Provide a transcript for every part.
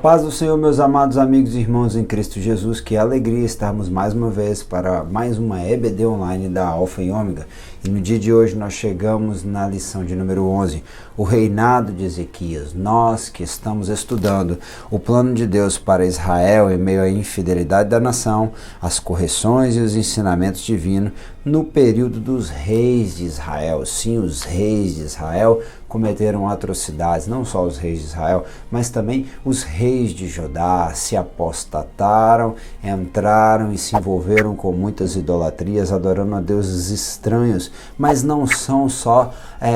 paz do Senhor, meus amados amigos e irmãos em Cristo Jesus, que alegria estarmos mais uma vez para mais uma EBD online da Alfa e Ômega. E no dia de hoje nós chegamos na lição de número 11, o reinado de Ezequias. Nós que estamos estudando o plano de Deus para Israel em meio à infidelidade da nação, as correções e os ensinamentos divinos no período dos reis de Israel. Sim, os reis de Israel cometeram atrocidades, não só os reis de Israel, mas também os reis de Judá se apostataram, entraram e se envolveram com muitas idolatrias, adorando a deuses estranhos. Mas não são só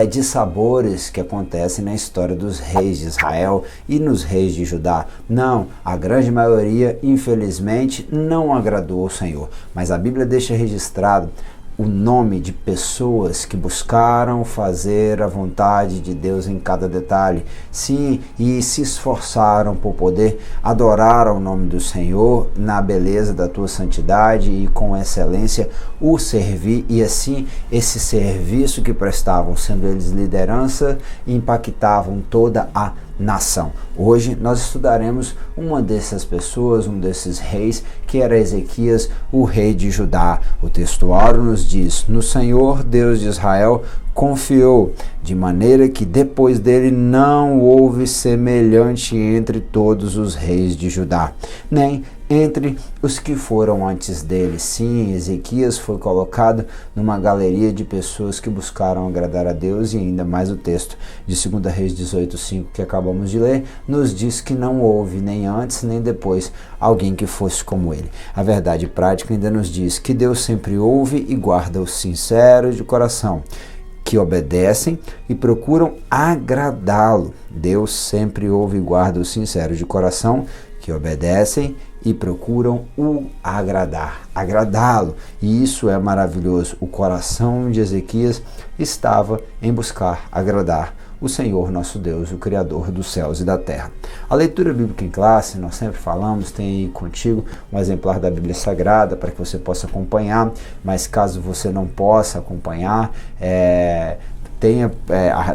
dissabores que acontecem na história dos reis de Israel e nos reis de Judá. Não, a grande maioria, infelizmente, não agradou ao Senhor. Mas a Bíblia deixa registrado o nome de pessoas que buscaram fazer a vontade de Deus em cada detalhe, sim, e se esforçaram por poder adorar ao nome do Senhor na beleza da tua santidade e com excelência o servir, e assim esse serviço que prestavam, sendo eles liderança, impactavam toda a nação. Hoje nós estudaremos uma dessas pessoas, um desses reis, que era Ezequias, o rei de Judá. O textuário nos diz: no Senhor Deus de Israel confiou, de maneira que depois dele não houve semelhante entre todos os reis de Judá, nem entre os que foram antes dele. Sim, Ezequias foi colocado numa galeria de pessoas que buscaram agradar a Deus, e ainda mais o texto de 2 Reis 18:5 que acabamos de ler, nos diz que não houve nem antes nem depois alguém que fosse como ele. A verdade prática ainda nos diz que Deus sempre ouve e guarda os sinceros de coração, que obedecem e procuram agradá-lo. Deus sempre ouve e guarda os sinceros de coração, que obedecem e procuram o agradá-lo. E isso é maravilhoso. O coração de Ezequias estava em buscar agradar o Senhor nosso Deus, o Criador dos céus e da terra. A leitura bíblica em classe, nós sempre falamos, tem aí contigo um exemplar da Bíblia Sagrada para que você possa acompanhar, mas caso você não possa acompanhar,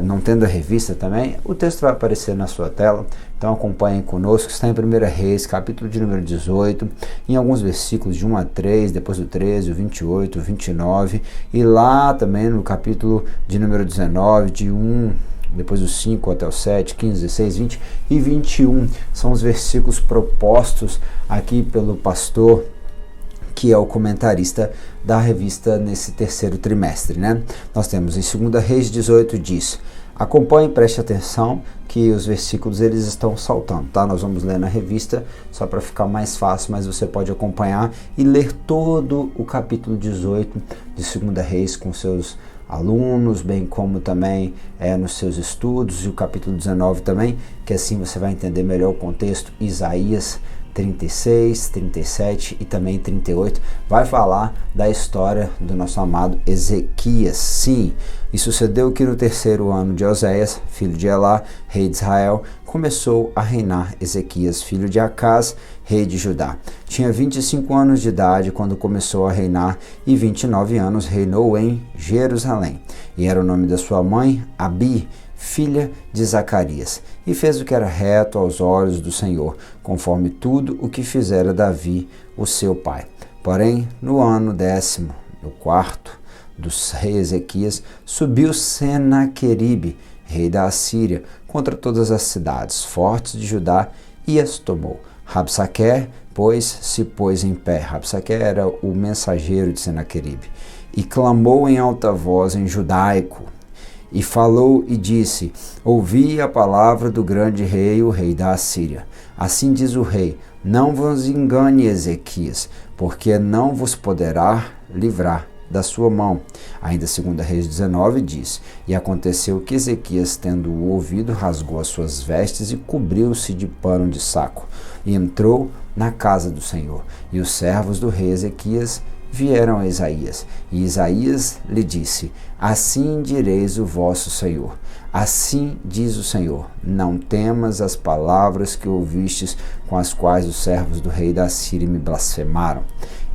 não tendo a revista também, o texto vai aparecer na sua tela, então acompanhem conosco. Está em 1 Reis, capítulo de número 18, em alguns versículos de 1 a 3, depois do 13, o 28, o 29, e lá também no capítulo de número 19, de 1, depois do 5 até o 7, 15, 16, 20 e 21, são os versículos propostos aqui pelo pastor, que é o comentarista da revista nesse terceiro trimestre, né? Nós temos em 2 Reis 18, diz: acompanhe, preste atenção que os versículos eles estão saltando, tá? Nós vamos ler na revista só para ficar mais fácil, mas você pode acompanhar e ler todo o capítulo 18 de 2 Reis com seus alunos, bem como também nos seus estudos, e o capítulo 19 também, que assim você vai entender melhor o contexto. Isaías 36, 37 e também 38 vai falar da história do nosso amado Ezequias. Sim, e sucedeu que no terceiro ano de Oséias, filho de Elá, rei de Israel, começou a reinar Ezequias, filho de Acaz, rei de Judá. Tinha 25 anos de idade quando começou a reinar, e 29 anos reinou em Jerusalém. E era o nome da sua mãe Abi, filha de Zacarias, e fez o que era reto aos olhos do Senhor, conforme tudo o que fizera Davi, o seu pai. Porém, no ano 10º, no quarto do rei Ezequias, subiu Senaqueribe, rei da Assíria, contra todas as cidades fortes de Judá, e as tomou. Rabsaqué, pois, se pôs em pé. Rabsaqué era o mensageiro de Senaqueribe, e clamou em alta voz em judaico, e falou e disse: ouvi a palavra do grande rei, o rei da Assíria. Assim diz o rei: não vos engane, Ezequias, porque não vos poderá livrar da sua mão. Ainda 2 Reis 19 diz: e aconteceu que Ezequias, tendo-o ouvido, rasgou as suas vestes e cobriu-se de pano de saco, e entrou na casa do Senhor. E os servos do rei Ezequias vieram a Isaías, e Isaías lhe disse: assim direis o vosso Senhor, assim diz o Senhor, não temas as palavras que ouvistes, com as quais os servos do rei da Síria me blasfemaram.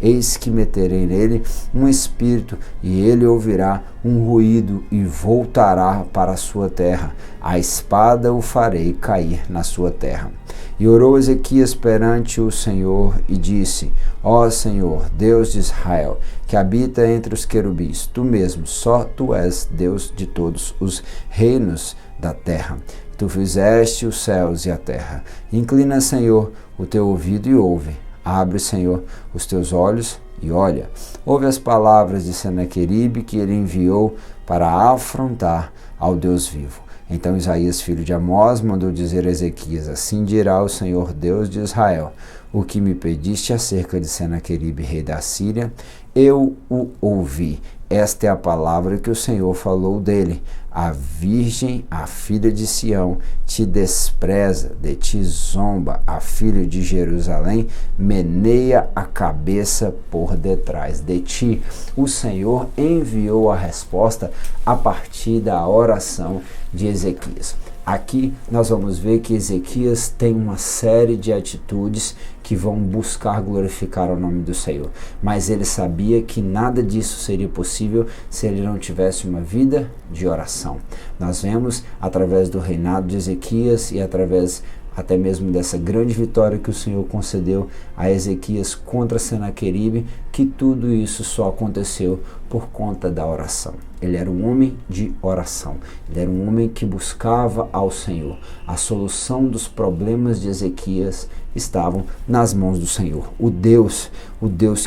Eis que meterei nele um espírito, e ele ouvirá um ruído e voltará para a sua terra. A espada o farei cair na sua terra. E orou Ezequias perante o Senhor e disse: Ó Senhor, Deus de Israel, que habita entre os querubins, tu mesmo, só tu és Deus de todos os reinos da terra. Tu fizeste os céus e a terra. Inclina, Senhor, o teu ouvido e ouve. Abre, Senhor, os teus olhos e olha. Ouve as palavras de Senaqueribe que ele enviou para afrontar ao Deus vivo. Então Isaías, filho de Amós, mandou dizer a Ezequias: Assim dirá o Senhor Deus de Israel: O que me pediste acerca de Senaqueribe, rei da Síria, eu o ouvi. Esta é a palavra que o Senhor falou dele. A virgem, a filha de Sião, te despreza, de ti zomba. A filha de Jerusalém meneia a cabeça por detrás de ti. O Senhor enviou a resposta a partir da oração de Ezequias. Aqui nós vamos ver que Ezequias tem uma série de atitudes que vão buscar glorificar o nome do Senhor. Mas ele sabia que nada disso seria possível se ele não tivesse uma vida de oração. Nós vemos através do reinado de Ezequias e através até mesmo dessa grande vitória que o Senhor concedeu a Ezequias contra Senaqueribe, que tudo isso só aconteceu por conta da oração. Ele era um homem de oração, ele era um homem que buscava ao Senhor. A solução dos problemas de Ezequias estavam nas mãos do Senhor, o Deus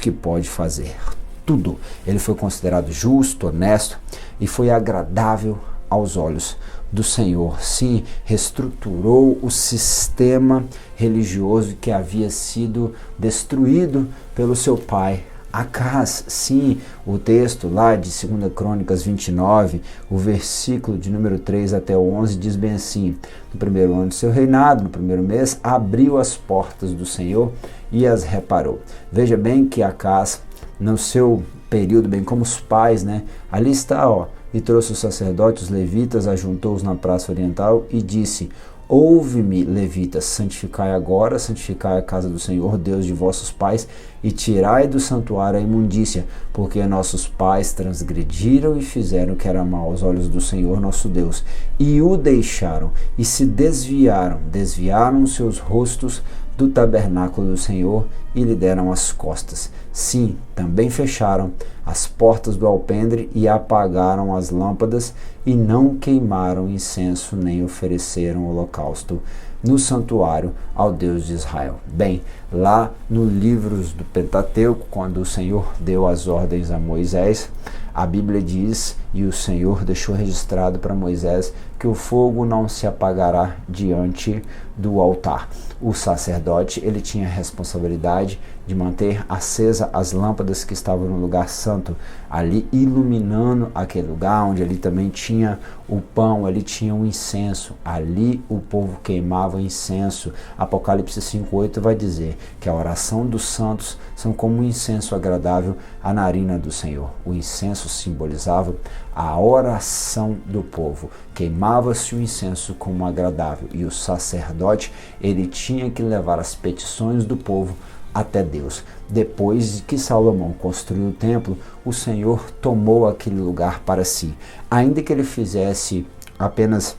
que pode fazer tudo. Ele foi considerado justo, honesto e foi agradável aos olhos do Senhor. Sim, reestruturou o sistema religioso que havia sido destruído pelo seu pai Acaz. Sim, o texto lá de 2 Crônicas 29, o versículo de número 3 até o 11 diz bem assim: No primeiro ano do seu reinado, no primeiro mês, abriu as portas do Senhor e as reparou. Veja bem que Acaz, no seu período, bem como os pais, ali está, e trouxe os sacerdotes, os levitas, ajuntou-os na praça oriental e disse: Ouve-me, levitas, santificai agora, santificai a casa do Senhor, Deus de vossos pais, e tirai do santuário a imundícia, porque nossos pais transgrediram e fizeram o que era mal aos olhos do Senhor nosso Deus, e o deixaram, e se desviaram seus rostos do tabernáculo do Senhor e lhe deram as costas. Sim, também fecharam as portas do alpendre e apagaram as lâmpadas e não queimaram incenso nem ofereceram holocausto no santuário ao Deus de Israel. Bem, lá no livros do Pentateuco, quando o Senhor deu as ordens a Moisés, a Bíblia diz, e o Senhor deixou registrado para Moisés, que o fogo não se apagará diante do altar. O sacerdote, ele tinha a responsabilidade de manter acesa as lâmpadas que estavam no lugar santo, ali iluminando aquele lugar, onde ali também tinha o pão, ali tinha o incenso, ali o povo queimava incenso. Apocalipse 5:8 vai dizer que a oração dos santos são como um incenso agradável à narina do Senhor. O incenso simbolizava a oração do povo. Queimava-se o incenso como agradável e o sacerdote, ele tinha que levar as petições do povo até Deus. Depois que Salomão construiu o templo, o Senhor tomou aquele lugar para si. Ainda que ele fizesse apenas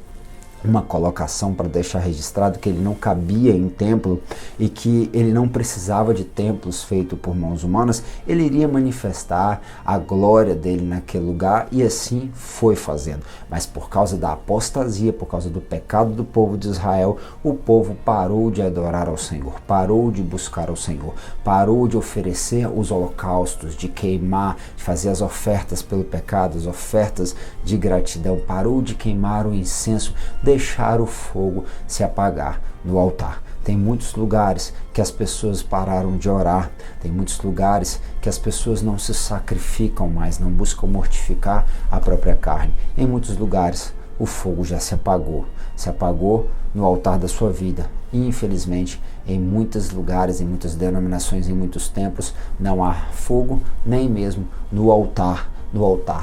uma colocação para deixar registrado que ele não cabia em templo e que ele não precisava de templos feitos por mãos humanas, ele iria manifestar a glória dele naquele lugar, e assim foi fazendo. Mas por causa da apostasia, por causa do pecado do povo de Israel, o povo parou de adorar ao Senhor, parou de buscar ao Senhor, parou de oferecer os holocaustos, de queimar, de fazer as ofertas pelo pecado, as ofertas de gratidão, parou de queimar o incenso, deixar o fogo se apagar no altar. Tem muitos lugares que as pessoas pararam de orar, tem muitos lugares que as pessoas não se sacrificam mais, não buscam mortificar a própria carne. Em muitos lugares o fogo já se apagou no altar da sua vida. E infelizmente, em muitos lugares, em muitas denominações, em muitos templos, não há fogo nem mesmo no altar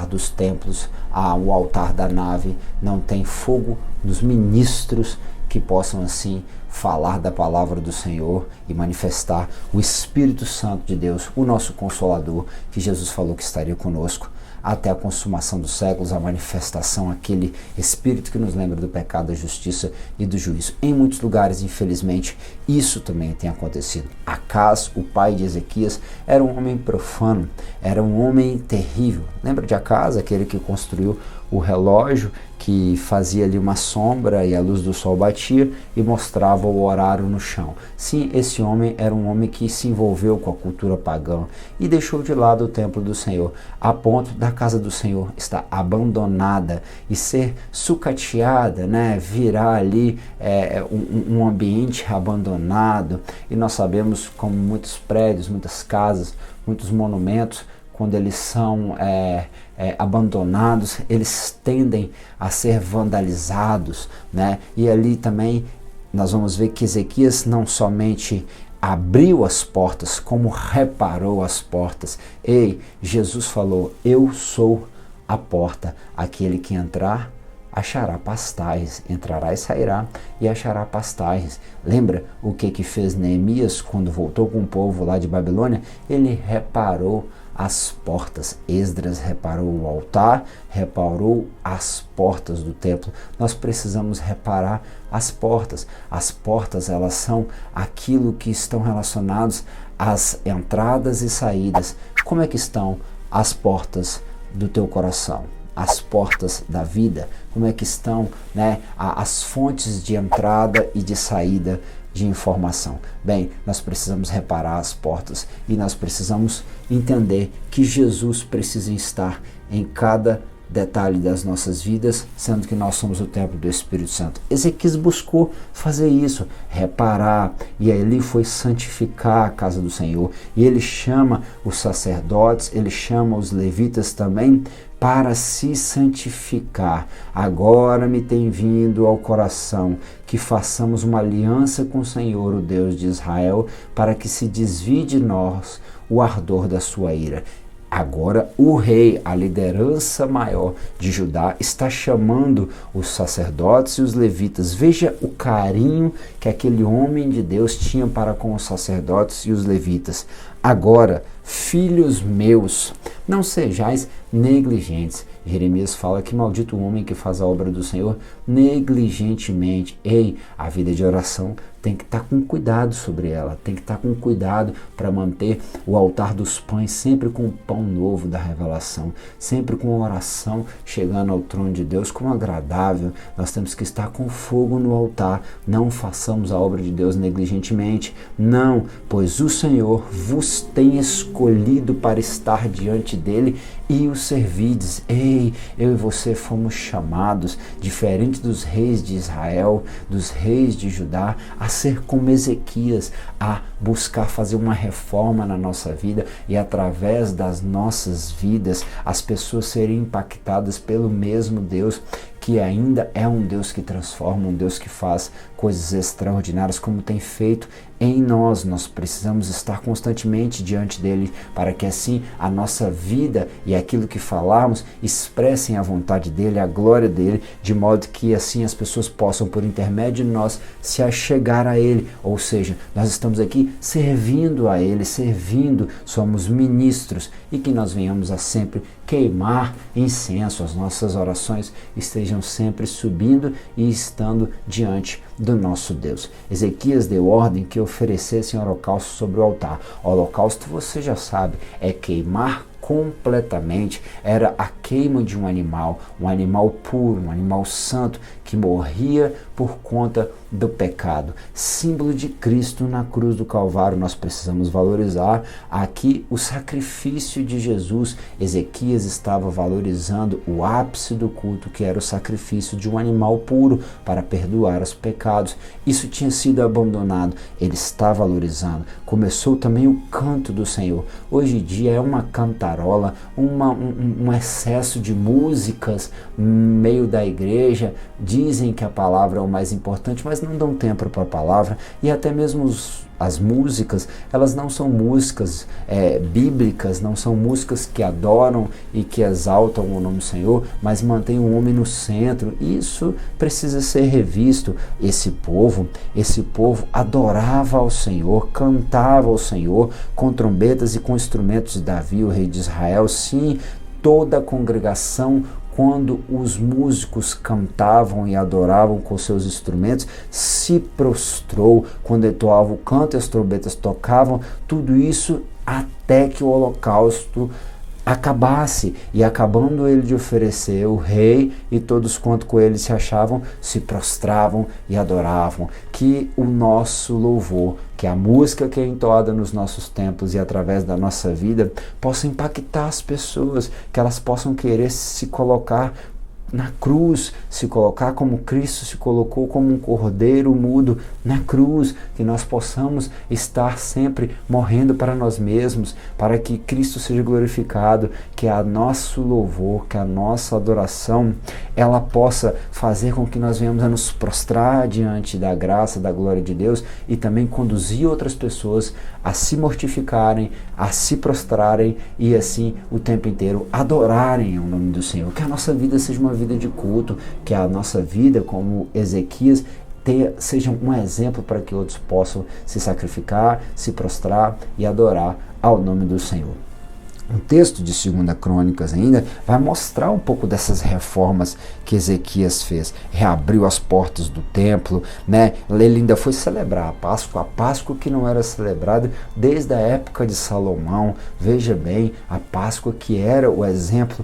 dos templos, o altar da nave, não tem fogo dos ministros que possam assim falar da palavra do Senhor e manifestar o Espírito Santo de Deus, o nosso Consolador, que Jesus falou que estaria conosco até a consumação dos séculos, a manifestação, aquele Espírito que nos lembra do pecado, da justiça e do juízo. Em muitos lugares, infelizmente, isso também tem acontecido. Acaz, o pai de Ezequias, era um homem profano, era um homem terrível. Lembra de Acaz, aquele que construiu o relógio que fazia ali uma sombra e a luz do sol batia e mostrava o horário no chão? Sim, esse homem era um homem que se envolveu com a cultura pagã e deixou de lado o templo do Senhor, a ponto da casa do Senhor estar abandonada e ser sucateada, né? Virar ali um ambiente abandonado. E nós sabemos como muitos prédios, muitas casas, muitos monumentos, quando eles são abandonados, eles tendem a ser vandalizados, né? E ali também nós vamos ver que Ezequias não somente abriu as portas, como reparou as portas. Ei, Jesus falou: eu sou a porta, aquele que entrar achará pastagens, entrará e sairá e achará pastagens. Lembra o que fez Neemias quando voltou com o povo lá de Babilônia? Ele reparou as portas. Esdras reparou o altar, reparou as portas do templo. Nós precisamos reparar as portas. As portas, elas são aquilo que estão relacionados às entradas e saídas. Como é que estão as portas do teu coração? As portas da vida? Como é que estão, né, as fontes de entrada e de saída de informação? Bem, nós precisamos reparar as portas e nós precisamos entender que Jesus precisa estar em cada detalhe das nossas vidas, sendo que nós somos o templo do Espírito Santo. Ezequias buscou fazer isso, reparar, e aí ele foi santificar a casa do Senhor, e ele chama os sacerdotes, ele chama os levitas também para se santificar. Agora me tem vindo ao coração que façamos uma aliança com o Senhor, o Deus de Israel, para que se desvie de nós o ardor da sua ira. Agora o rei, a liderança maior de Judá, está chamando os sacerdotes e os levitas. Veja o carinho que aquele homem de Deus tinha para com os sacerdotes e os levitas. Agora, filhos meus, não sejais negligentes. Jeremias fala que maldito o homem que faz a obra do Senhor negligentemente. Ei, a vida de oração tem que estar com cuidado sobre ela, tem que estar com cuidado para manter o altar dos pães sempre com o pão novo da revelação, sempre com a oração chegando ao trono de Deus como agradável. Nós temos que estar com fogo no altar. Não façamos a obra de Deus negligentemente, não, pois o Senhor vos tem escolhido para estar diante dele e o servides. Ei, eu e você fomos chamados, diferente dos reis de Israel, dos reis de Judá, a ser como Ezequias, a buscar fazer uma reforma na nossa vida e através das nossas vidas as pessoas serem impactadas pelo mesmo Deus, que ainda é um Deus que transforma, um Deus que faz coisas extraordinárias como tem feito em nós. Nós precisamos estar constantemente diante dele para que assim a nossa vida e aquilo que falarmos expressem a vontade dele, a glória dele, de modo que assim as pessoas possam, por intermédio de nós, se achegar a ele. Ou seja, nós estamos aqui servindo a ele, somos ministros, e que nós venhamos a sempre queimar incenso, as nossas orações estejam sempre subindo e estando diante do nosso Deus. Ezequias deu ordem que oferecessem holocausto sobre o altar. O holocausto, você já sabe, é queimar completamente, era a queima de um animal puro, um animal santo, que morria por conta do pecado. Símbolo de Cristo na cruz do Calvário. Nós precisamos valorizar aqui o sacrifício de Jesus. Ezequias estava valorizando o ápice do culto, que era o sacrifício de um animal puro para perdoar os pecados. Isso tinha sido abandonado, ele está valorizando. Começou também o canto do Senhor. Hoje em dia é uma cantarola, um excesso de músicas no meio da igreja. Dizem que a palavra é o mais importante, mas mas não dão tempo para a palavra, e até mesmo as músicas, elas não são músicas bíblicas, não são músicas que adoram e que exaltam o nome do Senhor, mas mantêm o homem no centro. Isso precisa ser revisto. Esse povo adorava ao Senhor, cantava ao Senhor com trombetas e com instrumentos de Davi, o rei de Israel. Sim, toda a congregação, quando os músicos cantavam e adoravam com seus instrumentos, se prostrou, quando entoava o canto e as trombetas tocavam, tudo isso até que o holocausto acabasse. E acabando ele de oferecer, o rei e todos quanto com ele se achavam, se prostravam e adoravam. Que o nosso louvor, que a música que é entoada nos nossos templos e através da nossa vida, possa impactar as pessoas, que elas possam querer se colocar na cruz, se colocar como Cristo se colocou, como um cordeiro mudo na cruz, que nós possamos estar sempre morrendo para nós mesmos, para que Cristo seja glorificado, que a nosso louvor, que a nossa adoração, ela possa fazer com que nós venhamos a nos prostrar diante da graça, da glória de Deus, e também conduzir outras pessoas a se mortificarem, a se prostrarem e assim o tempo inteiro adorarem o nome do Senhor. Que a nossa vida seja uma vida de culto, que a nossa vida, como Ezequias, seja um exemplo para que outros possam se sacrificar, se prostrar e adorar ao nome do Senhor. Um texto de 2 Crônicas ainda vai mostrar um pouco dessas reformas que Ezequias fez. Reabriu as portas do templo, né? Ele ainda foi celebrar a Páscoa que não era celebrada desde a época de Salomão. Veja bem, a Páscoa que era o exemplo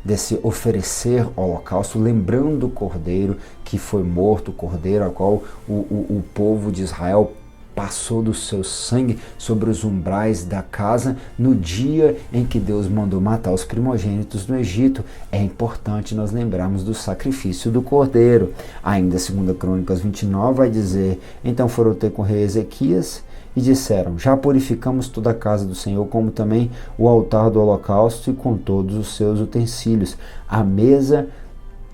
desse oferecer holocausto, lembrando do cordeiro que foi morto, o cordeiro a qual o povo de Israel passou do seu sangue sobre os umbrais da casa no dia em que Deus mandou matar os primogênitos no Egito. É importante nós lembrarmos do sacrifício do cordeiro. Ainda 2 Crônicas 29 vai dizer: então foram ter com o rei Ezequias e disseram: já purificamos toda a casa do Senhor, como também o altar do holocausto e com todos os seus utensílios, a mesa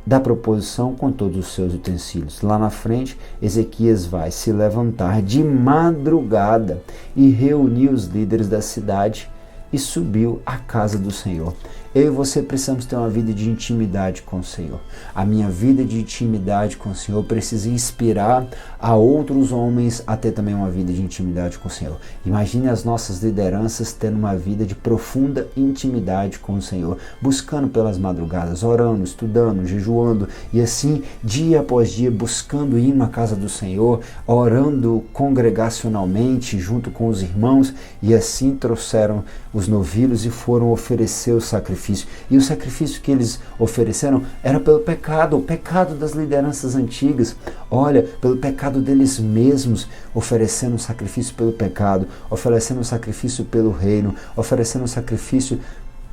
da proposição com todos os seus utensílios. Lá na frente, Ezequias vai se levantar de madrugada e reunir os líderes da cidade e subiu à casa do Senhor. Eu e você precisamos ter uma vida de intimidade com o Senhor. A minha vida de intimidade com o Senhor precisa inspirar a outros homens a ter também uma vida de intimidade com o Senhor. Imagine as nossas lideranças tendo uma vida de profunda intimidade com o Senhor, buscando pelas madrugadas, orando, estudando, jejuando e assim, dia após dia, buscando ir na casa do Senhor, orando congregacionalmente junto com os irmãos, e assim trouxeram os novilhos e foram oferecer o sacrifício. E o sacrifício que eles ofereceram era pelo pecado, o pecado das lideranças antigas. Olha, pelo pecado deles mesmos, oferecendo um sacrifício pelo pecado, oferecendo um sacrifício pelo reino, oferecendo um sacrifício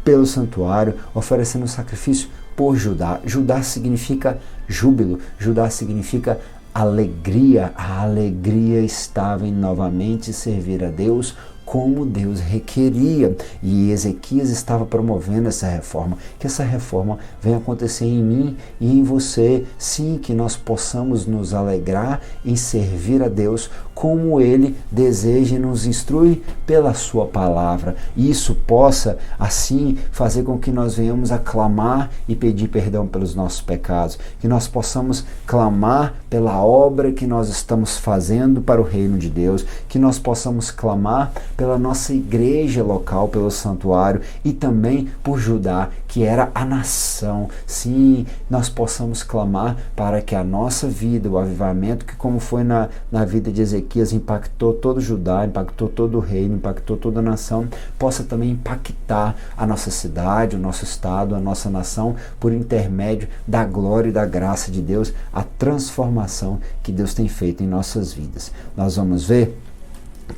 pelo santuário, oferecendo um sacrifício por Judá. Judá significa júbilo, Judá significa alegria. A alegria estava em novamente servir a Deus como Deus requeria, e Ezequias estava promovendo essa reforma, que essa reforma venha acontecer em mim e em você, sim, que nós possamos nos alegrar em servir a Deus como Ele deseja e nos instrui pela sua palavra, e isso possa assim fazer com que nós venhamos a clamar e pedir perdão pelos nossos pecados, que nós possamos clamar pela obra que nós estamos fazendo para o reino de Deus, que nós possamos clamar pela nossa igreja local, pelo santuário e também por Judá, que era a nação. Sim, nós possamos clamar para que a nossa vida, o avivamento que como foi na vida de Ezequias, impactou todo Judá, impactou todo o reino, impactou toda a nação, possa também impactar a nossa cidade, o nosso estado, a nossa nação, por intermédio da glória e da graça de Deus, a transformação que Deus tem feito em nossas vidas. Nós vamos ver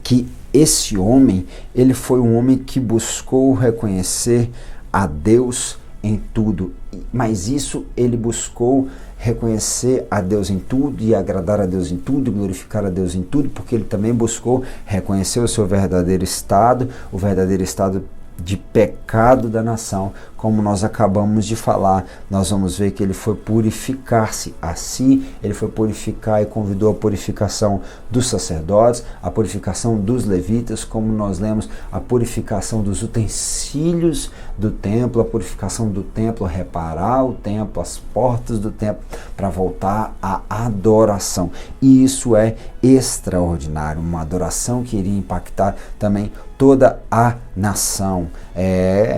que esse homem, ele foi um homem que buscou reconhecer a Deus em tudo, mas isso ele buscou reconhecer a Deus em tudo e agradar a Deus em tudo, glorificar a Deus em tudo, porque ele também buscou reconhecer o seu verdadeiro estado, o verdadeiro estado de pecado da nação, como nós acabamos de falar, nós vamos ver que ele foi purificar-se. Assim, ele foi purificar e convidou a purificação dos sacerdotes, a purificação dos levitas, como nós lemos, a purificação dos utensílios do templo, a purificação do templo, reparar o templo, as portas do templo, para voltar à adoração. E isso é extraordinário, uma adoração que iria impactar também toda a nação.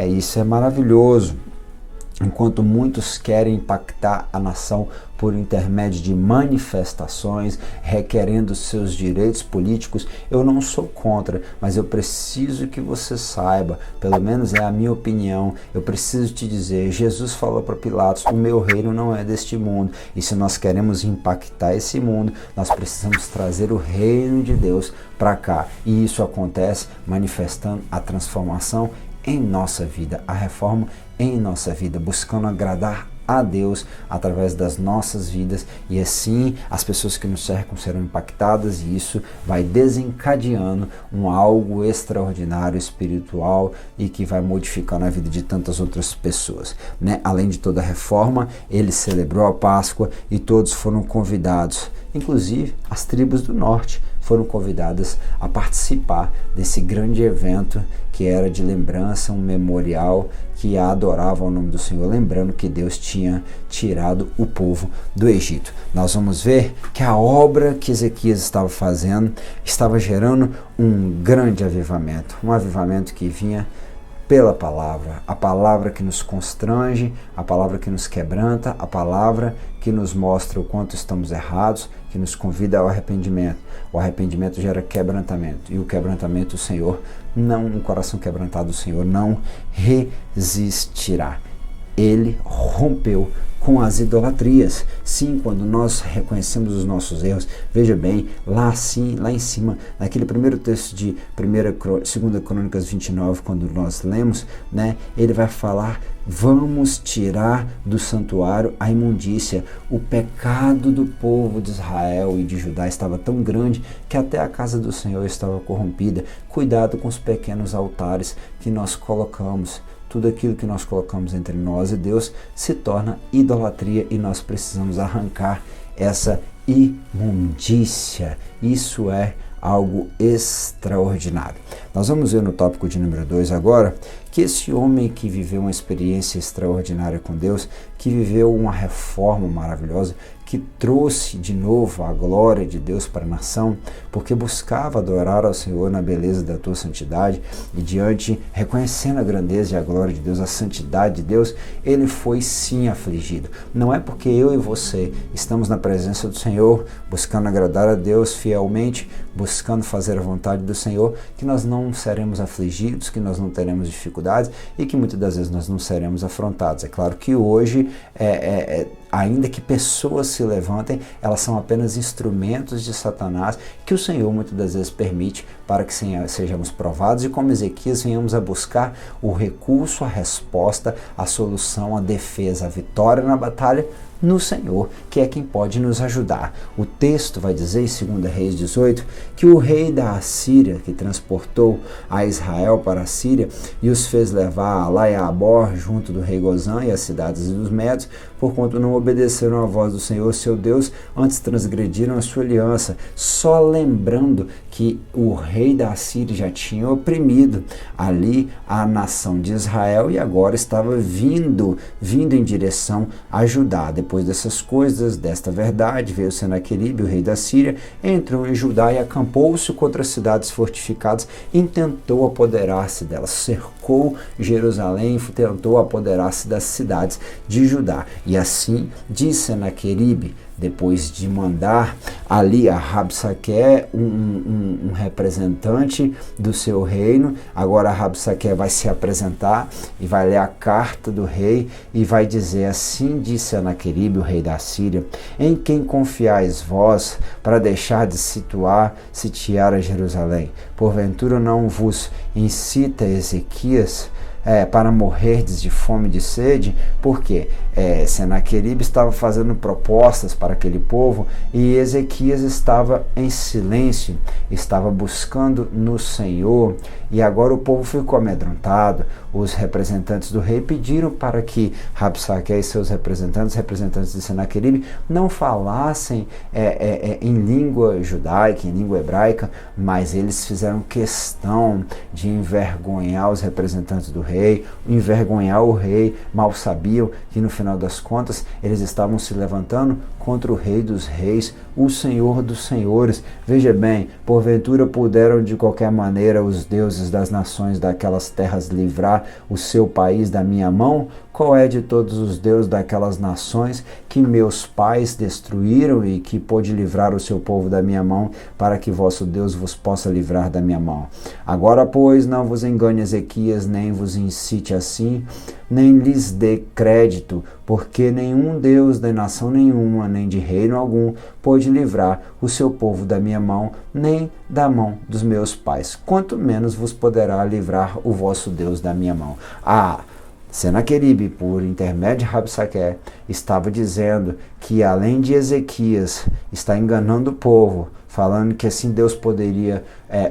Isso é maravilhoso. Enquanto muitos querem impactar a nação por intermédio de manifestações, requerendo seus direitos políticos, eu não sou contra, mas eu preciso que você saiba, pelo menos é a minha opinião, eu preciso te dizer, Jesus falou para Pilatos, o meu reino não é deste mundo, e se nós queremos impactar esse mundo, nós precisamos trazer o reino de Deus para cá, e isso acontece manifestando a transformação em nossa vida, a reforma em nossa vida, buscando agradar a Deus através das nossas vidas, e assim as pessoas que nos cercam serão impactadas, e isso vai desencadeando algo extraordinário espiritual e que vai modificar na vida de tantas outras pessoas, né? Além de toda a reforma, ele celebrou a Páscoa e todos foram convidados, inclusive as tribos do norte foram convidadas a participar desse grande evento que era de lembrança, um memorial que adorava o nome do Senhor, lembrando que Deus tinha tirado o povo do Egito. Nós vamos ver que a obra que Ezequias estava fazendo estava gerando um grande avivamento, um avivamento que vinha pela palavra, a palavra que nos constrange, a palavra que nos quebranta, a palavra que nos mostra o quanto estamos errados, que nos convida ao arrependimento. O arrependimento gera quebrantamento, e o quebrantamento o Senhor não, um coração quebrantado o Senhor não resistirá. Ele rompeu com as idolatrias. Sim, quando nós reconhecemos os nossos erros, veja bem, lá em cima, naquele primeiro texto de 2 Crônicas 29, quando nós lemos, né, ele vai falar, vamos tirar do santuário a imundícia. O pecado do povo de Israel e de Judá estava tão grande que até a casa do Senhor estava corrompida. Cuidado com os pequenos altares que nós colocamos. Tudo aquilo que nós colocamos entre nós e Deus se torna idolatria, e nós precisamos arrancar essa imundícia. Isso é algo extraordinário. Nós vamos ver no tópico de número 2 agora, que esse homem que viveu uma experiência extraordinária com Deus, que viveu uma reforma maravilhosa, que trouxe de novo a glória de Deus para a nação, porque buscava adorar ao Senhor na beleza da tua santidade, e diante, reconhecendo a grandeza e a glória de Deus, a santidade de Deus, ele foi sim afligido. Não é porque eu e você estamos na presença do Senhor, buscando agradar a Deus fielmente, buscando fazer a vontade do Senhor, que nós não seremos afligidos, que nós não teremos dificuldades e que muitas das vezes nós não seremos afrontados. É claro que hoje, ainda que pessoas se levantem, elas são apenas instrumentos de Satanás que o Senhor muitas das vezes permite para que sejamos provados, e como Ezequias venhamos a buscar o recurso, a resposta, a solução, a defesa, a vitória na batalha no Senhor, que é quem pode nos ajudar. O texto vai dizer em 2 Reis 18 que o rei da Assíria, que transportou a Israel para a Síria e os fez levar a Laiabor junto do rei Gozã e as cidades dos Medos, porquanto não obedeceram à voz do Senhor seu Deus, antes transgrediram a sua aliança, só lembrando que o rei da Assíria já tinha oprimido ali a nação de Israel e agora estava vindo em direção a Judá. Depois dessas coisas, desta verdade, veio Senaqueribe, o rei da Síria, entrou em Judá e acampou-se contra as cidades fortificadas e tentou apoderar-se delas, cercou Jerusalém e tentou apoderar-se das cidades de Judá. E assim disse Senaqueribe, depois de mandar ali a Rabsaque, um representante do seu reino, agora a Rabsaque vai se apresentar e vai ler a carta do rei e vai dizer, assim disse Senaqueribe, o rei da Síria, em quem confiais vós para deixar de sitiar a Jerusalém? Porventura não vos incita Ezequias para morrerdes de fome e de sede? Porque Senaqueribe estava fazendo propostas para aquele povo e Ezequias estava em silêncio, estava buscando no Senhor, e agora o povo ficou amedrontado, os representantes do rei pediram para que Rabsaque e seus representantes de Senaqueribe, não falassem em língua judaica, em língua hebraica, mas eles fizeram questão de envergonhar os representantes do rei, envergonhar o rei. Mal sabiam que no final das contas eles estavam se levantando contra o Rei dos Reis, o Senhor dos Senhores. Veja bem, porventura puderam de qualquer maneira os deuses das nações daquelas terras livrar o seu país da minha mão? Qual é de todos os deuses daquelas nações que meus pais destruíram e que pôde livrar o seu povo da minha mão, para que vosso Deus vos possa livrar da minha mão? Agora, pois, não vos engane Ezequias, nem vos incite assim, nem lhes dê crédito, porque nenhum Deus de nação nenhuma, nem de reino algum, pôde livrar o seu povo da minha mão, nem da mão dos meus pais. Quanto menos vos poderá livrar o vosso Deus da minha mão. Senaqueribe, por intermédio de Rabsaque, estava dizendo que, além de Ezequias estar enganando o povo, falando que assim Deus poderia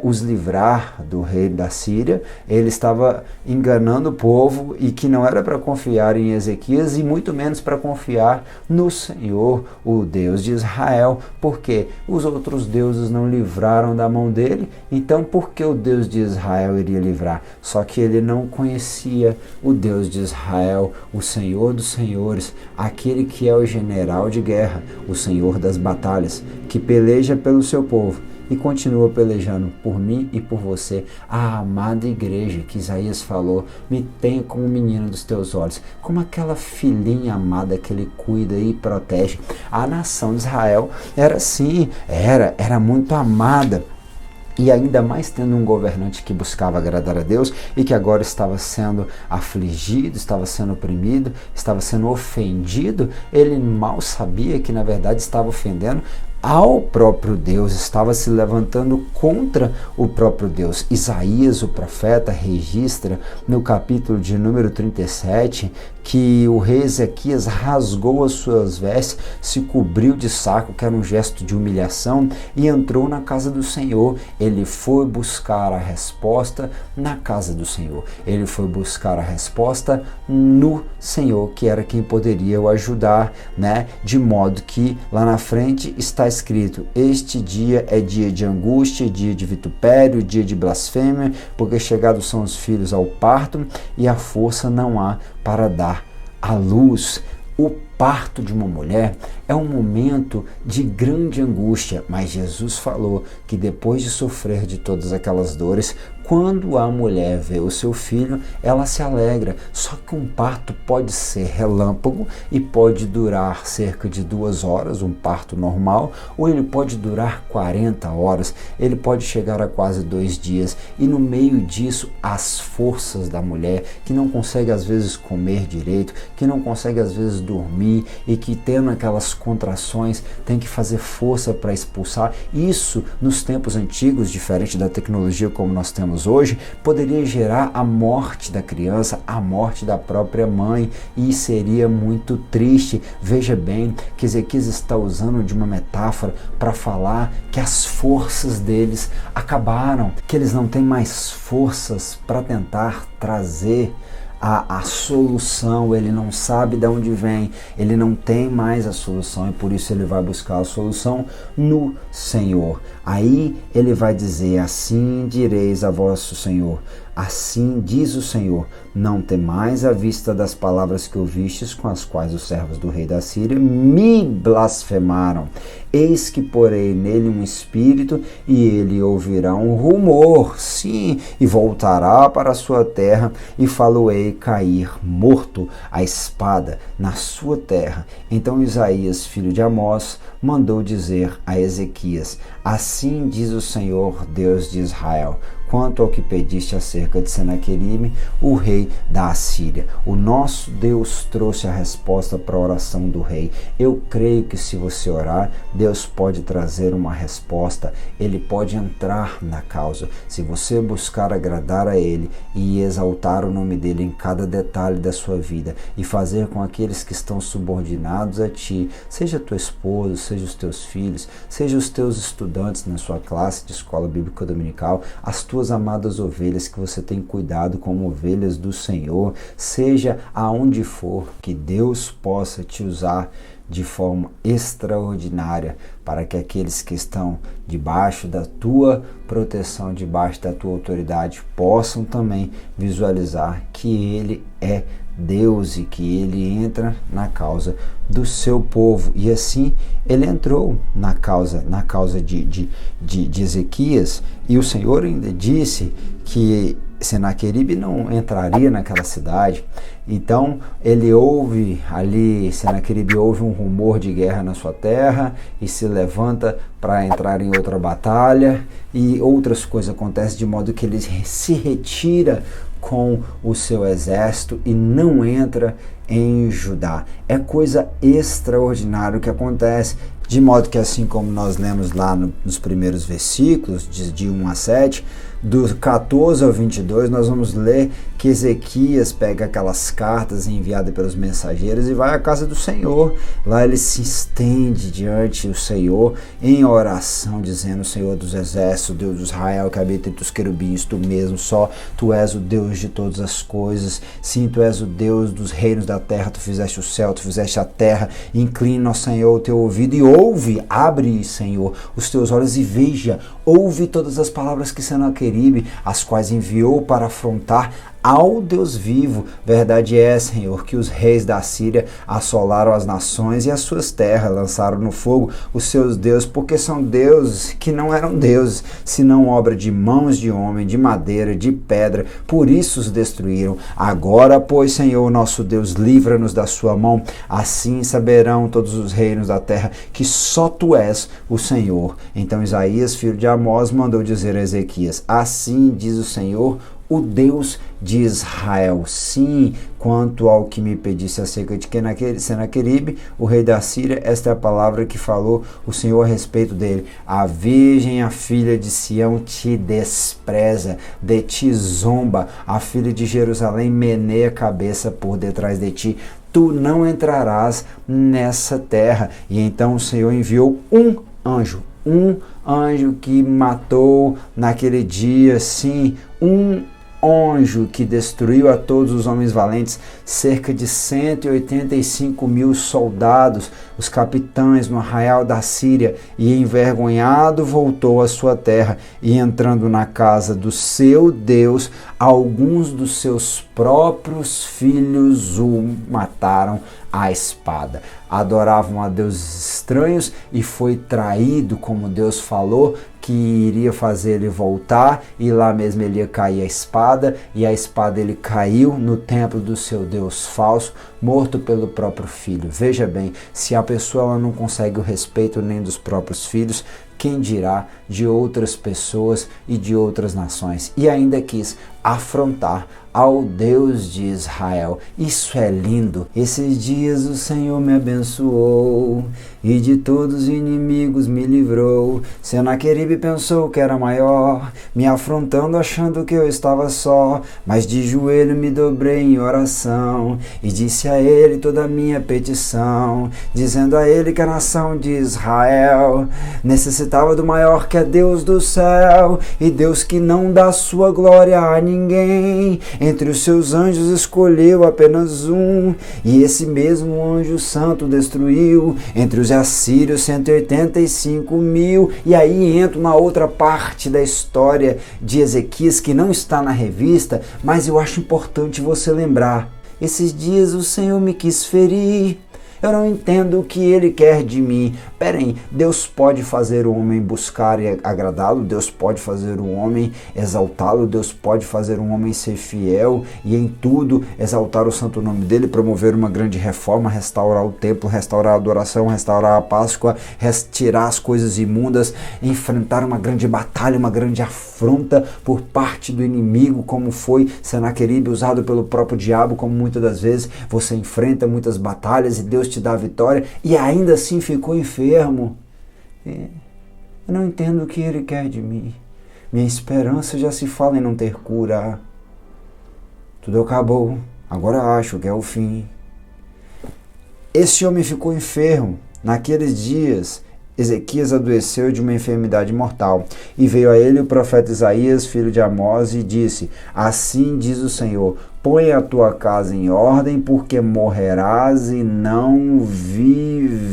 os livrar do rei da Síria, ele estava enganando o povo e que não era para confiar em Ezequias e muito menos para confiar no Senhor, o Deus de Israel, porque os outros deuses não livraram da mão dele, então por que o Deus de Israel iria livrar? Só que ele não conhecia o Deus de Israel, o Senhor dos Senhores, aquele que é o general de guerra, o Senhor das batalhas, que peleja pelo seu povo e continua pelejando por mim e por você. A amada igreja que Isaías falou, me tenha como menino dos teus olhos, como aquela filhinha amada que ele cuida e protege. A nação de Israel era assim, era muito amada. E ainda mais tendo um governante que buscava agradar a Deus e que agora estava sendo afligido, estava sendo oprimido, estava sendo ofendido, ele mal sabia que na verdade estava ofendendo ao próprio Deus, estava se levantando contra o próprio Deus. Isaías, o profeta, registra no capítulo de número 37 que o rei Ezequias rasgou as suas vestes, se cobriu de saco, que era um gesto de humilhação, e entrou na casa do Senhor. Ele foi buscar a resposta na casa do Senhor. Ele foi buscar a resposta no Senhor, que era quem poderia o ajudar, né? De modo que lá na frente está escrito: este dia é dia de angústia, dia de vitupério, dia de blasfêmia, porque chegados são os filhos ao parto e a força não há para dar à luz. O parto de uma mulher é um momento de grande angústia, mas Jesus falou que depois de sofrer de todas aquelas dores, quando a mulher vê o seu filho, ela se alegra. Só que um parto pode ser relâmpago e pode durar cerca de 2 horas, um parto normal, ou ele pode durar 40 horas, ele pode chegar a quase 2 dias, e no meio disso, as forças da mulher, que não consegue às vezes comer direito, que não consegue às vezes dormir, e que tendo aquelas contrações tem que fazer força para expulsar. Isso nos tempos antigos, diferente da tecnologia como nós temos hoje, poderia gerar a morte da criança, a morte da própria mãe, e seria muito triste. Veja bem que Ezequias está usando de uma metáfora para falar que as forças deles acabaram, que eles não têm mais forças para tentar trazer a solução. Ele não sabe de onde vem, ele não tem mais a solução, e por isso ele vai buscar a solução no Senhor. Aí ele vai dizer: assim direis a vosso Senhor, assim diz o Senhor, não temais à vista das palavras que ouvistes, com as quais os servos do rei da Síria me blasfemaram. Eis que porei nele um espírito, e ele ouvirá um rumor, sim, e voltará para a sua terra, e falo-ei cair morto a espada na sua terra. Então Isaías, filho de Amós, mandou dizer a Ezequias: assim diz o Senhor, Deus de Israel, quanto ao que pediste acerca de Senaqueribe, o rei da Assíria. O nosso Deus trouxe a resposta para a oração do rei. Eu creio que se você orar, Deus pode trazer uma resposta, ele pode entrar na causa. Se você buscar agradar a ele e exaltar o nome dele em cada detalhe da sua vida e fazer com aqueles que estão subordinados a ti, seja tua esposa, seja os teus filhos, seja os teus estudantes na sua classe de escola bíblica dominical, as tuas tuas amadas ovelhas, que você tem cuidado como ovelhas do Senhor, seja aonde for, que Deus possa te usar de forma extraordinária para que aqueles que estão debaixo da tua proteção, debaixo da tua autoridade, possam também visualizar que Ele é Deus e que Ele entra na causa do seu povo. E assim Ele entrou na causa de Ezequias, e o Senhor ainda disse que Senaqueribe não entraria naquela cidade. Então ele ouve ali, Senaqueribe ouve um rumor de guerra na sua terra e se levanta para entrar em outra batalha, e outras coisas acontecem de modo que ele se retira com o seu exército e não entra em Judá. É coisa extraordinária o que acontece, de modo que, assim como nós lemos lá nos primeiros versículos, de 1 a 7, do 14 ao 22, nós vamos ler que Ezequias pega aquelas cartas enviadas pelos mensageiros e vai à casa do Senhor. Lá ele se estende diante do Senhor em oração, dizendo: Senhor dos exércitos, Deus de Israel, que habita entre os querubins, tu mesmo só, tu és o Deus de todas as coisas. Sim, tu és o Deus dos reinos da terra, tu fizeste o céu, tu fizeste a terra. Inclina, ó Senhor, o teu ouvido e ouve, abre, Senhor, os teus olhos e veja, ouve todas as palavras que Senaqueribe, as quais enviou para afrontar ao Deus vivo. Verdade é, Senhor, que os reis da Síria assolaram as nações e as suas terras, lançaram no fogo os seus deuses, porque são deuses que não eram deuses, senão obra de mãos de homem, de madeira, de pedra, por isso os destruíram. Agora, pois, Senhor, nosso Deus, livra-nos da sua mão, assim saberão todos os reinos da terra que só tu és o Senhor. Então Isaías, filho de Amós, mandou dizer a Ezequias: assim diz o Senhor, o Deus de Israel, sim, quanto ao que me pedisse acerca de Senaqueribe, o rei da Síria, esta é a palavra que falou o Senhor a respeito dele: a virgem, a filha de Sião, te despreza, de ti zomba, a filha de Jerusalém meneia a cabeça por detrás de ti, tu não entrarás nessa terra. E então o Senhor enviou um anjo que matou naquele dia, sim, um anjo que destruiu a todos os homens valentes, cerca de 185 mil soldados, os capitães no arraial da Síria, e envergonhado voltou à sua terra, e entrando na casa do seu Deus, alguns dos seus próprios filhos o mataram à espada. Adoravam a deuses estranhos e foi traído, como Deus falou que iria fazer ele voltar, e lá mesmo ele ia cair a espada, e a espada ele caiu no templo do seu Deus falso, morto pelo próprio filho. Veja bem, se a pessoa ela não consegue o respeito nem dos próprios filhos, quem dirá de outras pessoas e de outras nações? E ainda quis afrontar ao Deus de Israel. Isso é lindo. Esses dias o Senhor me abençoou e de todos os inimigos me livrou. Senaqueribe pensou que era maior, me afrontando achando que eu estava só, mas de joelho me dobrei em oração e disse a ele toda a minha petição, dizendo a ele que a nação de Israel necessitava do maior, que é Deus do céu, e Deus que não dá sua glória a ninguém. Entre os seus anjos escolheu apenas um, e esse mesmo anjo santo destruiu entre os assírios 185 mil. E aí entra uma outra parte da história de Ezequias que não está na revista, mas eu acho importante você lembrar. Esses dias o Senhor me quis ferir, eu não entendo o que ele quer de mim. Peraí, Deus pode fazer o homem buscar e agradá-lo, Deus pode fazer o homem exaltá-lo, Deus pode fazer um homem ser fiel e em tudo exaltar o santo nome dele, promover uma grande reforma, restaurar o templo, restaurar a adoração, restaurar a Páscoa, retirar as coisas imundas, enfrentar uma grande batalha, uma grande afronta por parte do inimigo, como foi Senaqueribe, usado pelo próprio diabo, como muitas das vezes você enfrenta muitas batalhas e Deus te dá a vitória e ainda assim ficou enfermo. Eu não entendo o que ele quer de mim. Minha esperança já se fala em não ter cura. Tudo acabou. Agora acho que é o fim. Esse homem ficou enfermo. Naqueles dias, Ezequias adoeceu de uma enfermidade mortal, e veio a ele o profeta Isaías, filho de Amós, e disse: assim diz o Senhor, põe a tua casa em ordem, porque morrerás e não viverás.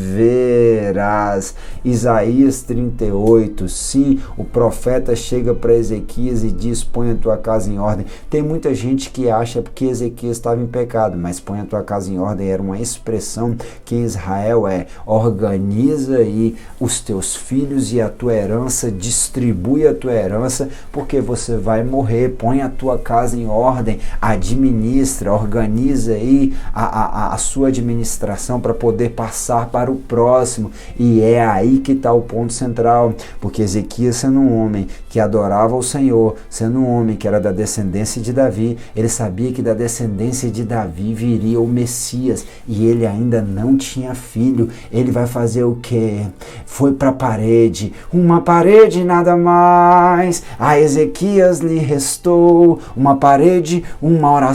Isaías 38, sim, o profeta chega para Ezequias e diz: põe a tua casa em ordem. Tem muita gente que acha que Ezequias estava em pecado, mas põe a tua casa em ordem era uma expressão que em Israel organiza aí os teus filhos e a tua herança, distribui a tua herança, porque você vai morrer. Põe a tua casa em ordem, administra, organiza aí a sua administração para poder passar para o próximo. E é aí que está o ponto central, porque Ezequias, sendo um homem que adorava o Senhor, sendo um homem que era da descendência de Davi, ele sabia que da descendência de Davi viria o Messias, e ele ainda não tinha filho. Ele vai fazer o quê? Foi para a parede, uma parede e nada mais. A Ezequias lhe restou uma parede, uma oração.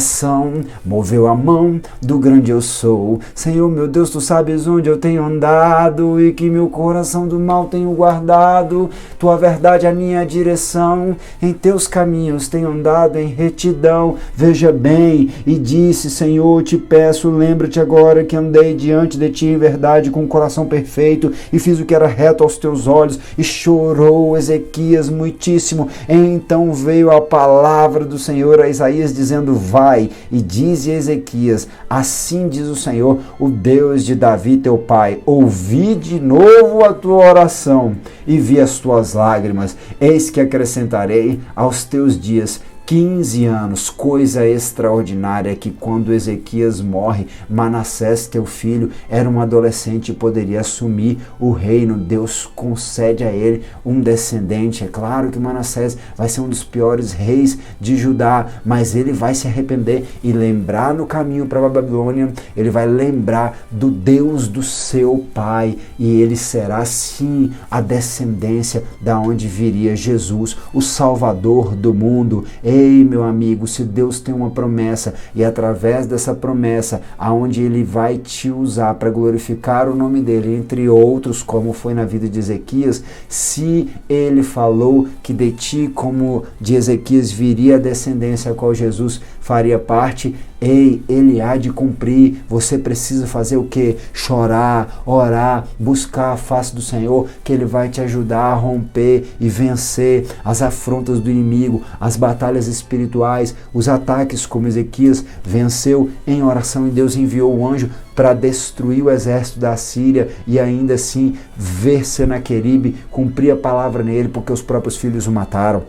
Moveu a mão do grande eu sou. Senhor meu Deus, tu sabes onde eu tenho andado e que meu coração do mal tenho guardado. Tua verdade é a minha direção, em teus caminhos tenho andado em retidão. Veja bem, e disse: Senhor, te peço, lembra-te agora que andei diante de ti em verdade, com o coração perfeito, e fiz o que era reto aos teus olhos. E chorou Ezequias muitíssimo. Então veio a palavra do Senhor a Isaías, dizendo: vai e dize a Ezequias: assim diz o Senhor, o Deus de Davi teu pai, ouvi de novo a tua oração e vi as tuas lágrimas. Eis que acrescentarei aos teus dias 15 anos, coisa extraordinária, que quando Ezequias morre, Manassés, teu filho, era um adolescente e poderia assumir o reino. Deus concede a ele um descendente. É claro que Manassés vai ser um dos piores reis de Judá, mas ele vai se arrepender e lembrar no caminho para a Babilônia, ele vai lembrar do Deus do seu pai, e ele será sim a descendência da onde viria Jesus, o Salvador do mundo. Ei, meu amigo, se Deus tem uma promessa, e através dessa promessa, aonde Ele vai te usar para glorificar o nome dEle, entre outros, como foi na vida de Ezequias, se Ele falou que de ti, como de Ezequias, viria a descendência a qual Jesus faria parte, ei, Ele há de cumprir. Você precisa fazer o quê? Chorar, orar, buscar a face do Senhor, que Ele vai te ajudar a romper e vencer as afrontas do inimigo, as batalhas espirituais, os ataques, como Ezequias venceu em oração, e Deus enviou o anjo para destruir o exército da Síria, e ainda assim ver Senaqueribe, cumprir a palavra nele, porque os próprios filhos o mataram.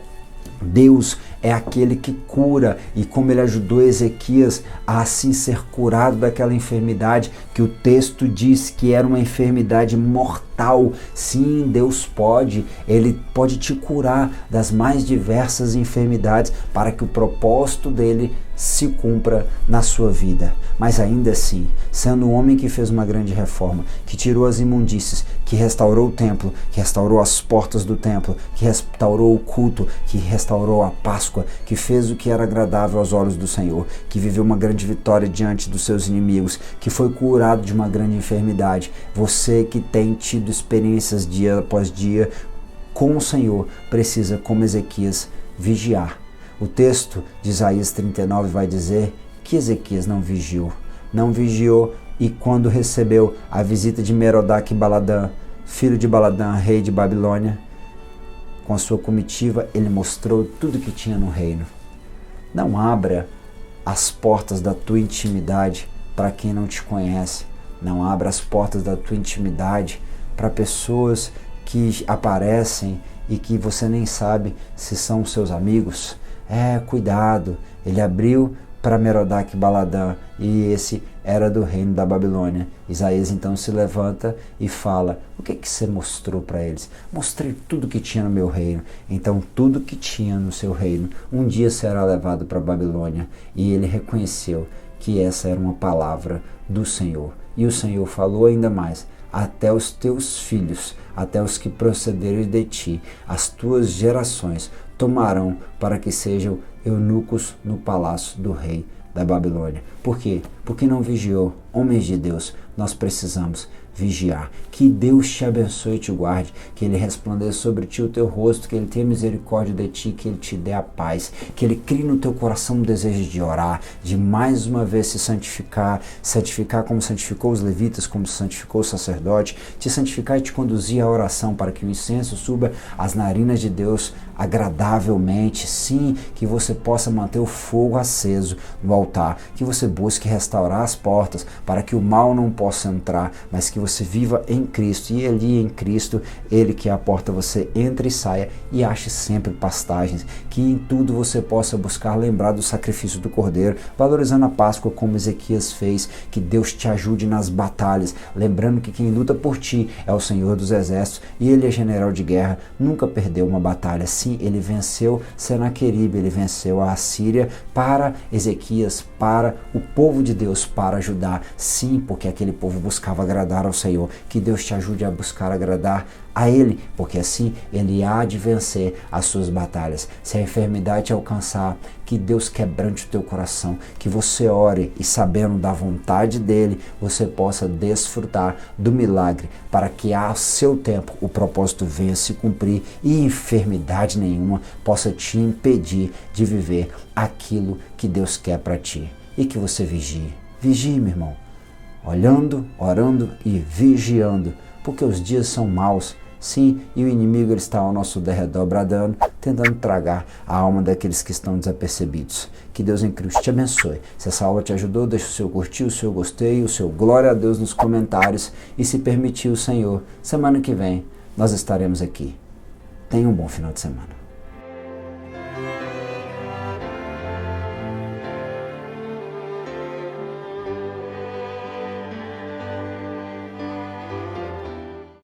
Deus é aquele que cura, e como ele ajudou Ezequias a assim ser curado daquela enfermidade, que o texto diz que era uma enfermidade mortal. Sim, Deus pode, Ele pode te curar das mais diversas enfermidades, para que o propósito dele se cumpra na sua vida. Mas ainda assim, sendo um homem que fez uma grande reforma, que tirou as imundícies, que restaurou o templo, que restaurou as portas do templo, que restaurou o culto, que restaurou a Páscoa, que fez o que era agradável aos olhos do Senhor, que viveu uma grande vitória diante dos seus inimigos, que foi curado de uma grande enfermidade. Você que tem tido experiências dia após dia com o Senhor, precisa, como Ezequias, vigiar. O texto de Isaías 39 vai dizer que Ezequias não vigiou, e quando recebeu a visita de Merodach-Baladã, filho de Baladã, rei de Babilônia, com a sua comitiva, ele mostrou tudo que tinha no reino. Não abra as portas da tua intimidade para quem não te conhece. Não abra as portas da tua intimidade para pessoas que aparecem e que você nem sabe se são seus amigos. Cuidado. Ele abriu para Merodach-Baladã, e esse era do reino da Babilônia. Isaías então se levanta e fala: o que você mostrou para eles? Mostrei tudo que tinha no meu reino. Então tudo que tinha no seu reino um dia será levado para a Babilônia. E ele reconheceu que essa era uma palavra do Senhor. E o Senhor falou ainda mais: até os teus filhos, até os que procederem de ti, as tuas gerações tomarão para que sejam eunucos no palácio do rei da Babilônia. Por quê? Porque não vigiou. Homens de Deus, nós precisamos vigiar. Que Deus te abençoe e te guarde, que Ele resplandeça sobre ti o teu rosto, que Ele tenha misericórdia de ti, que Ele te dê a paz, que Ele crie no teu coração um desejo de orar, de mais uma vez se santificar como santificou os levitas, como santificou o sacerdote, te santificar e te conduzir à oração para que o incenso suba às narinas de Deus agradavelmente, sim, que você possa manter o fogo aceso no altar, que você busque restaurar as portas para que o mal não possa entrar, mas que você viva em Cristo, e ali em Cristo, Ele que é a porta, você entre e saia e ache sempre pastagens, que em tudo você possa buscar lembrar do sacrifício do Cordeiro, valorizando a Páscoa como Ezequias fez, que Deus te ajude nas batalhas, lembrando que quem luta por ti é o Senhor dos Exércitos, e Ele é general de guerra, nunca perdeu uma batalha. Sim, Ele venceu Senaqueribe, Ele venceu a Assíria para Ezequias, para o povo de Deus, para Judá. Sim, porque aquele povo buscava agradar ao Senhor. Que Deus te ajude a buscar agradar a Ele, porque assim Ele há de vencer as suas batalhas. Se a enfermidade te alcançar, que Deus quebrante o teu coração, que você ore e sabendo da vontade dEle, você possa desfrutar do milagre, para que ao seu tempo o propósito venha se cumprir e enfermidade nenhuma possa te impedir de viver aquilo que Deus quer para ti. E que você vigie. Vigie, meu irmão. Olhando, orando e vigiando, porque os dias são maus. Sim, e o inimigo ele está ao nosso derredor bradando, tentando tragar a alma daqueles que estão desapercebidos. Que Deus em Cristo te abençoe. Se essa aula te ajudou, deixa o seu curtir, o seu gostei, o seu glória a Deus nos comentários. E se permitir o Senhor, semana que vem nós estaremos aqui. Tenha um bom final de semana.